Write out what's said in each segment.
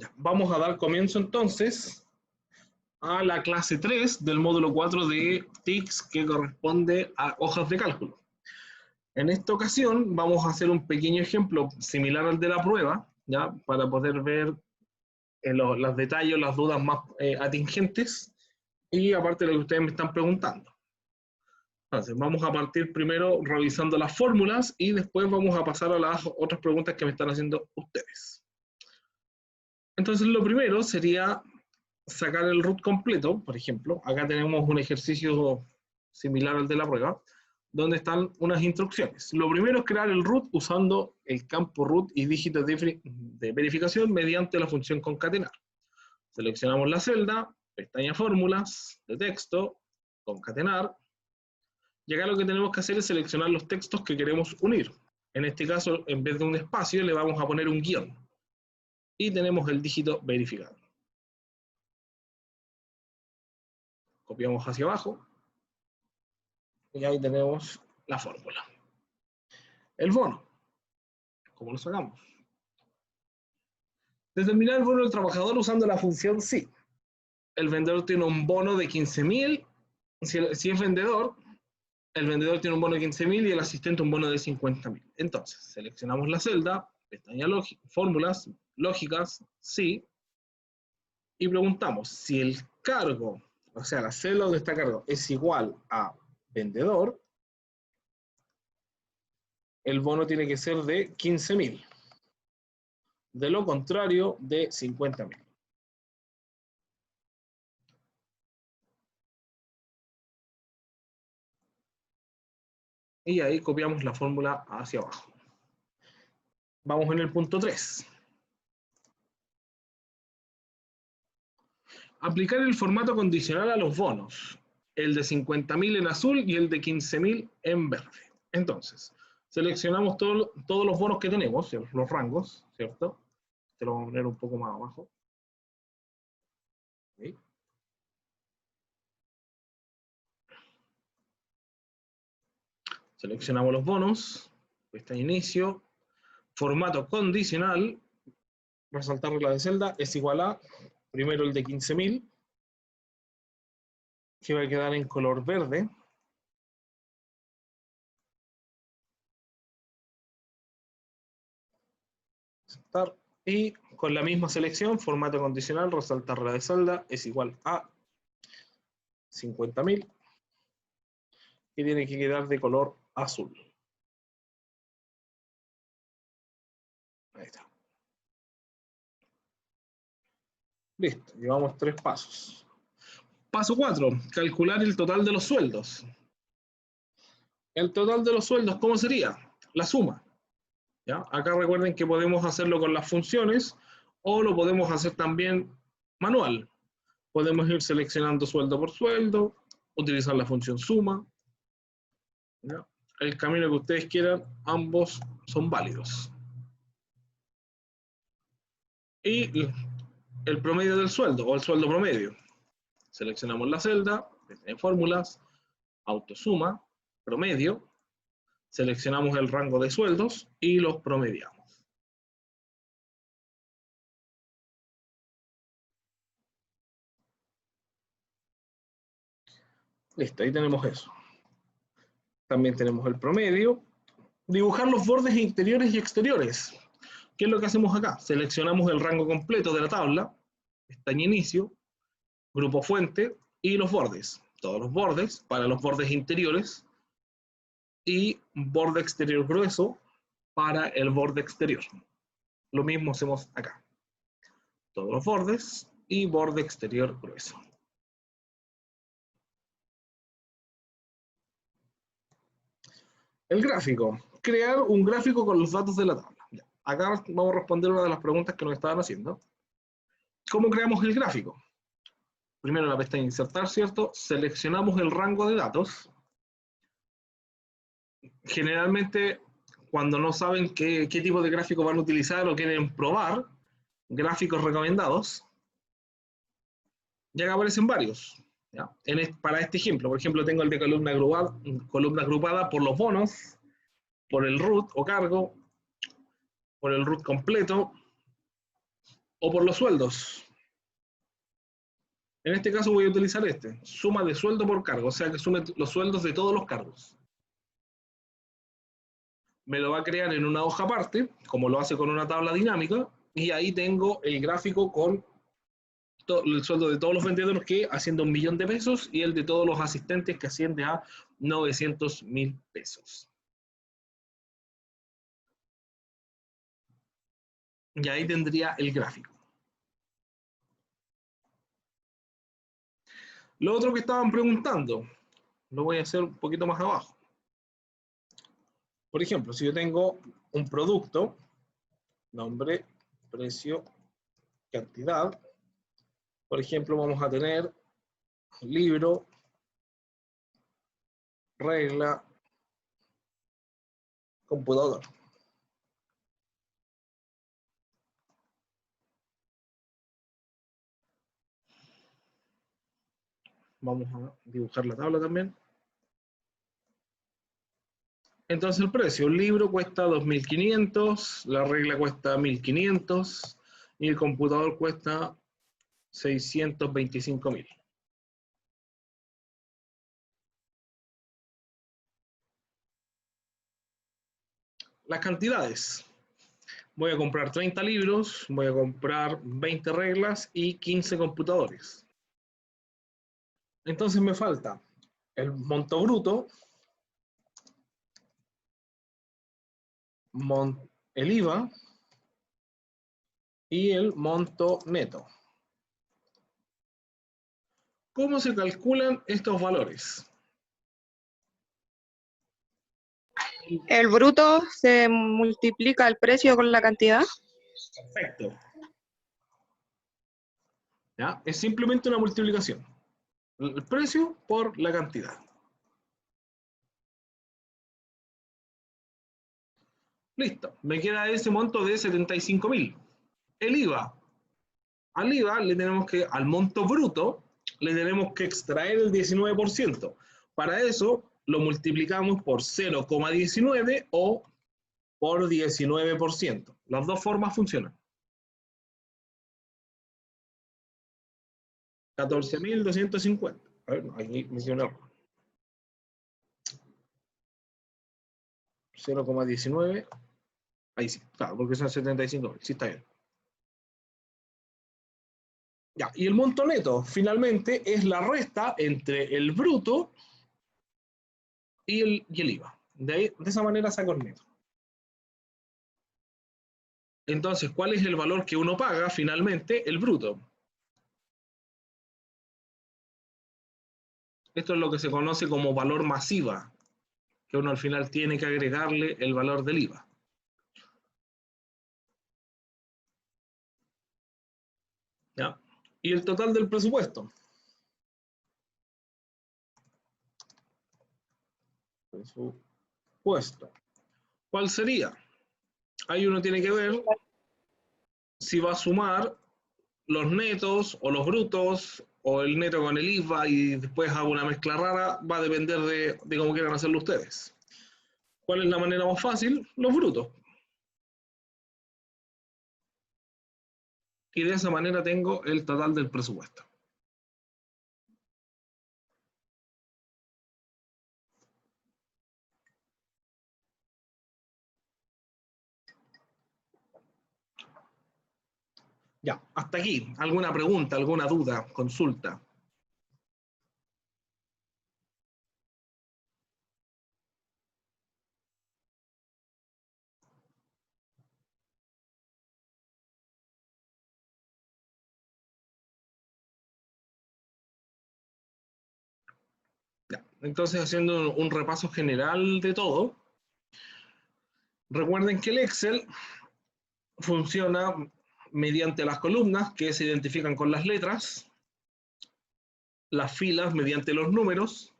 Ya, vamos a dar comienzo entonces a la clase 3 del módulo 4 de TICS que corresponde a hojas de cálculo. En esta ocasión vamos a hacer un pequeño ejemplo similar al de la prueba, ¿ya? Para poder ver los detalles, las dudas más atingentes y aparte de lo que ustedes me están preguntando. Entonces, vamos a partir primero revisando las fórmulas y después vamos a pasar a las otras preguntas que me están haciendo ustedes. Entonces, lo primero sería sacar el root completo, por ejemplo. Acá tenemos un ejercicio similar al de la prueba, donde están unas instrucciones. Lo primero es crear el root usando el campo root y dígitos de verificación mediante la función concatenar. Seleccionamos la celda, pestaña fórmulas, de texto, concatenar. Y acá lo que tenemos que hacer es seleccionar los textos que queremos unir. En este caso, en vez de un espacio, le vamos a poner un guión. Y tenemos el dígito verificado. Copiamos hacia abajo. Y ahí tenemos la fórmula. El bono. ¿Cómo lo sacamos? Determinar el bono del trabajador usando la función sí. El vendedor tiene un bono de 15.000. Si es vendedor, el vendedor tiene un bono de 15.000 y el asistente un bono de 50.000. Entonces, seleccionamos la celda, pestaña fórmulas, lógicas, sí, y preguntamos si el cargo, o sea, la celda donde está cargo, es igual a vendedor, el bono tiene que ser de 15.000. De lo contrario, de 50.000. Y ahí copiamos la fórmula hacia abajo. Vamos en el punto 3. Aplicar el formato condicional a los bonos. El de 50.000 en azul y el de 15.000 en verde. Entonces, seleccionamos todos los bonos que tenemos, los rangos, ¿cierto? Te lo vamos a poner un poco más abajo. ¿Sí? Seleccionamos los bonos, pestaña inicio, formato condicional, resaltar regla de celda, es igual a, primero el de 15.000, que va a quedar en color verde. Resaltar, y con la misma selección, formato condicional, resaltar regla de celda, es igual a 50.000, que tiene que quedar de color azul. Ahí está. Listo, llevamos 3 pasos. Paso 4, calcular el total de los sueldos. El total de los sueldos, ¿cómo sería? La suma. ¿Ya? Acá recuerden que podemos hacerlo con las funciones o lo podemos hacer también manual. Podemos ir seleccionando sueldo por sueldo, utilizar la función suma. ¿Ya? El camino que ustedes quieran, ambos son válidos. Y el promedio del sueldo o el sueldo promedio. Seleccionamos la celda, en fórmulas, autosuma, promedio, seleccionamos el rango de sueldos y los promediamos. Listo, ahí tenemos eso. También tenemos el promedio. Dibujar los bordes interiores y exteriores. ¿Qué es lo que hacemos acá? Seleccionamos el rango completo de la tabla, pestaña inicio, grupo fuente y los bordes. Todos los bordes para los bordes interiores y borde exterior grueso para el borde exterior. Lo mismo hacemos acá. Todos los bordes y borde exterior grueso. El gráfico. Crear un gráfico con los datos de la tabla. Acá vamos a responder una de las preguntas que nos estaban haciendo. ¿Cómo creamos el gráfico? Primero en la pestaña insertar, ¿cierto? Seleccionamos el rango de datos. Generalmente, cuando no saben qué tipo de gráfico van a utilizar o quieren probar, gráficos recomendados, ya aparecen varios. ¿Ya? Para este ejemplo, por ejemplo, tengo el de columna agrupada por los bonos, por el root o cargo, por el root completo, o por los sueldos. En este caso voy a utilizar suma de sueldo por cargo, o sea que sume los sueldos de todos los cargos. Me lo va a crear en una hoja aparte, como lo hace con una tabla dinámica, y ahí tengo el gráfico con el sueldo de todos los vendedores que asciende a 1.000.000 de pesos y el de todos los asistentes que asciende a 900.000 pesos. Y ahí tendría el gráfico. Lo otro que estaban preguntando, lo voy a hacer un poquito más abajo. Por ejemplo, si yo tengo un producto, nombre, precio, cantidad. Por ejemplo, vamos a tener libro, regla, computador. Vamos a dibujar la tabla también. Entonces el precio, un libro cuesta 2.500, la regla cuesta 1.500 y el computador cuesta 625.000. Las cantidades. Voy a comprar 30 libros, voy a comprar 20 reglas y 15 computadores. Entonces me falta el monto bruto, el IVA y el monto neto. ¿Cómo se calculan estos valores? El bruto se multiplica el precio con la cantidad. Perfecto. ¿Ya? Es simplemente una multiplicación. El precio por la cantidad. Listo. Me queda ese monto de 75.000. El IVA. Al IVA le tenemos que, al monto bruto, le tenemos que extraer el 19%. Para eso lo multiplicamos por 0,19 o por 19%. Las dos formas funcionan. 14.250. A ver, aquí me hice un error. 0,19. Ahí sí, claro, porque son 75.000. Sí, está bien. Ya, y el monto neto, finalmente, es la resta entre el bruto y el IVA. De esa manera saco el neto. Entonces, ¿cuál es el valor que uno paga finalmente? El bruto. Esto es lo que se conoce como valor masiva, que uno al final tiene que agregarle el valor del IVA. ¿Ya? Y el total del presupuesto. Presupuesto. ¿Cuál sería? Ahí uno tiene que ver si va a sumar los netos o los brutos o el neto con el IVA y después hago una mezcla rara, va a depender de cómo quieran hacerlo ustedes. ¿Cuál es la manera más fácil? Los brutos. Y de esa manera tengo el total del presupuesto. Ya, hasta aquí. ¿Alguna pregunta, alguna duda, consulta? Ya, entonces, haciendo un repaso general de todo, recuerden que el Excel funciona mediante las columnas que se identifican con las letras, las filas mediante los números,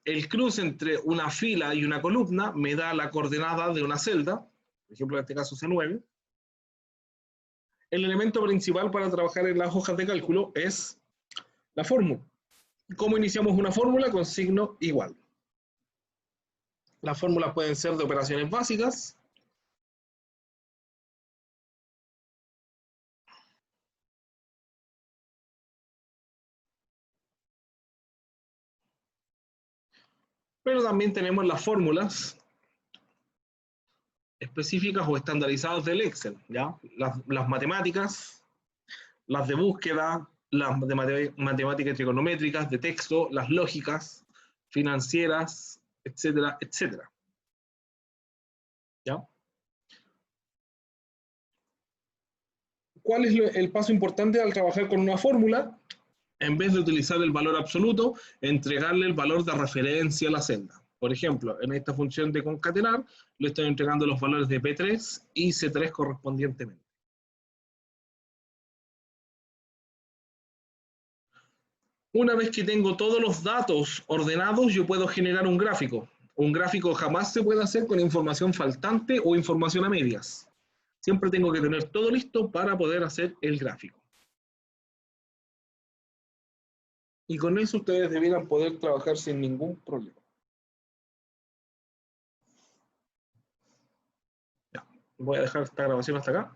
el cruce entre una fila y una columna me da la coordenada de una celda, por ejemplo en este caso C9. El elemento principal para trabajar en las hojas de cálculo es la fórmula. ¿Cómo iniciamos una fórmula? Con signo igual. Las fórmulas pueden ser de operaciones básicas, Pero también tenemos las fórmulas específicas o estandarizadas del Excel, ¿ya? Las matemáticas, las de búsqueda, las de matemáticas trigonométricas, de texto, las lógicas, financieras, etcétera, etcétera. ¿Ya? ¿Cuál es el paso importante al trabajar con una fórmula? En vez de utilizar el valor absoluto, entregarle el valor de referencia a la celda. Por ejemplo, en esta función de concatenar, le estoy entregando los valores de P3 y C3 correspondientemente. Una vez que tengo todos los datos ordenados, yo puedo generar un gráfico. Un gráfico jamás se puede hacer con información faltante o información a medias. Siempre tengo que tener todo listo para poder hacer el gráfico. Y con eso ustedes debieran poder trabajar sin ningún problema. Ya, voy a dejar esta grabación hasta acá.